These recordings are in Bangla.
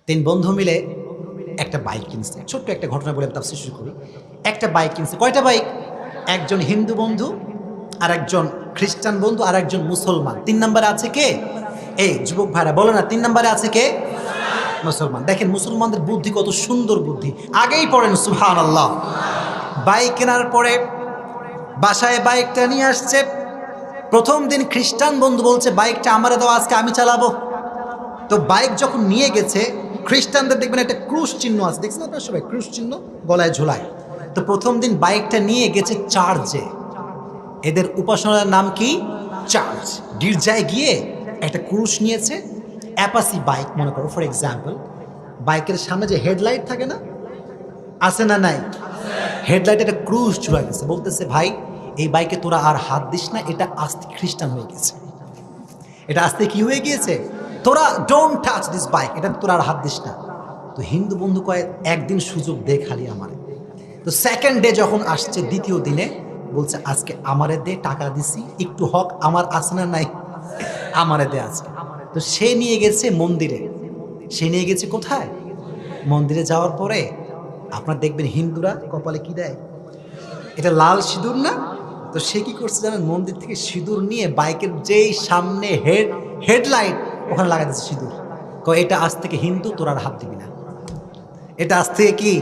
তিন বন্ধু মিলে একটা বাইক কিনছে। ছোট্ট একটা ঘটনা বলে তাফসীর শুরু করি। একটা বাইক কিনছে। কয়টা বাইক? একজন হিন্দু বন্ধু, আর একজন খ্রিস্টান বন্ধু, আর একজন মুসলমান। 3 নম্বরে আছে কে? এই যুবক ভাইরা বলো না, 3 নম্বরে আছে কে? মুসলমান। দেখেন মুসলমানদের বুদ্ধি কত সুন্দর বুদ্ধি। আগেই পড়েন সুবহানাল্লাহ। বাইক কেনার পরে বাসায় বাইকটা নিয়ে আসছে। প্রথম দিন খ্রিস্টান বন্ধু বলছে বাইকটা আমারে দাও, আজকে আমি চালাবো। তো বাইক যখন নিয়ে গেছে, খ্রিস্টানদের দেখবেন একটা ক্রুশ চিহ্ন আছে, দেখছেন আপনারা সবাই ক্রুশ চিহ্ন গলায় ঝোলায়। তো প্রথম দিন বাইকটা নিয়ে গেছে চার্চে। এদের উপাসনার নাম কি? চার্চ। গির্জায় গিয়ে একটা ক্রুশ নিয়েছে। অ্যাপাসি বাইক মনে করো ফর এক্সাম্পল। বাইকের সামনে যে হেডলাইট থাকে না, আছে না নাই? হেডলাইট একটা ক্রুশ ঝুলা গেছে। বলতেছে ভাই এই বাইকে তোরা আর হাত দিস না, এটা আস্তে খ্রিস্টান হয়ে গেছে, এটা আস্তে কি হয়ে গিয়েছে, তোরা ডোন্ট টাচ দিস বাইক, এটা তোরা আর হাত দিস না। তো হিন্দু বন্ধু কয় একদিন সুযোগ দে খালি আমারে। তো সেকেন্ড ডে যখন আসছে, দ্বিতীয় দিনে বলছে আজকে আমারে দে, টাকা দিছি, একটু হক আমার আছে না নাই, আমারে দে আজকে। তো সে নিয়ে গেছে মন্দিরে। সে নিয়ে গেছে কোথায়? মন্দিরে যাওয়ার পরে আপনার দেখবেন হিন্দুরা কপালে কি দেয়, এটা লাল সিঁদুর না? তো সে কি করছে জানেন, মন্দির থেকে সিঁদুর নিয়ে বাইকের যেই সামনে হেডলাইট ওখানে লাগাই দিচ্ছে সিঁদুর। এটা আজ থেকে হিন্দু, তোর আর হাত দিবি না, এটা আজ থেকে কি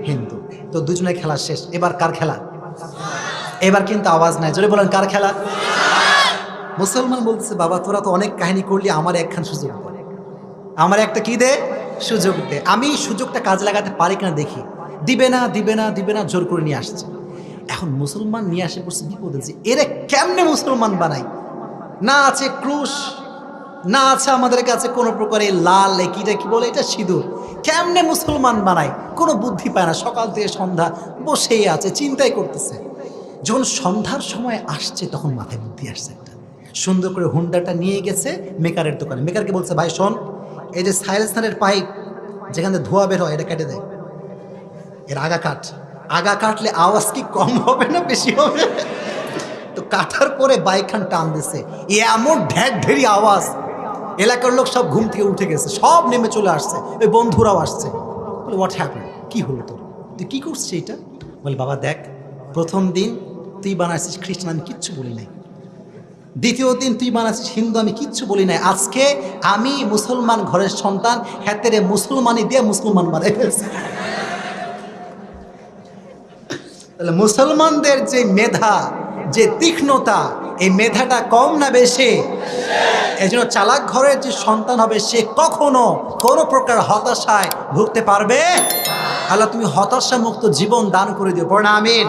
হিন্দু। তো দুজনের খেলা শেষ। এবার কার খেলা? এবার কিন্তু আওয়াজ নাই, জোরে বলেন কার খেলা? মুসলমান বলতেছে বাবা তোরা তো অনেক কাহিনী করলি, আমার একখান সুযোগ দে, আমার একটা কি দে, সুযোগ দে, আমি সুযোগটা কাজে লাগাতে পারি কিনা দেখি। দিবে না দিবে না দিবে না, জোর করে নিয়ে আসছে। এখন মুসলমান নিয়ে আসে পড়ছে বিপদে, যে এরা কেমনে মুসলমান বানাই, না আছে ক্রুশ, না আছে আমাদের কাছে কোনো প্রকারে লাল কিটা কি বলে এটা সিঁদুর, কেমনে মুসলমান বানাই, কোনো বুদ্ধি পায় না। সকাল থেকে সন্ধ্যা বসেই আছে, চিন্তাই করতেছে। যখন সন্ধ্যার সময় আসছে তখন মাথায় বুদ্ধি আসছে একটা। সুন্দর করে হুন্ডাটা নিয়ে গেছে মেকারের দোকানে। মেকারকে বলছে ভাই শোন, এই যে সাইলেন্সারের পাইপ যেখানে ধোয়া বের হয় এটা কেটে দেয়, এর আগা কাট, আগা কাটলে আওয়াজ কি কম হবে না বেশি হবে? তো কাটার পরে বাইকখান টান দিছে, এমন ঢেরি আওয়াজ, এলাকার লোক সব ঘুম থেকে উঠে গেছে, সব নেমে চলে আসছে, ওই বন্ধুরাও আসছে। বলে হোয়াট হ্যাপেন, কি হলো তোর, তুই কি করছিস এটা? বলে বাবা দেখ, প্রথম দিন তুই বানাইছিস খ্রিস্টান, আমি কিচ্ছু বলি নাই। দ্বিতীয় দিন তুই বানাইছিস হিন্দু, আমি কিচ্ছু বলি নাই। আজকে আমি মুসলমান ঘরের সন্তান, হাতেরে মুসলমানি দিয়ে মুসলমান বানাই ফেলছি। তাহলে মুসলমানদের যে মেধা, যে তীক্ষ্ণতা, এই মেধাটা কম না বেশি? এই জন্য চালাক ঘরের যে সন্তান হবে সে কখনো কোনো প্রকার হতাশায় ভুগতে পারবে। আল্লাহ তুমি হতাশা মুক্ত জীবন দান করে দিও, পড়না আমিন।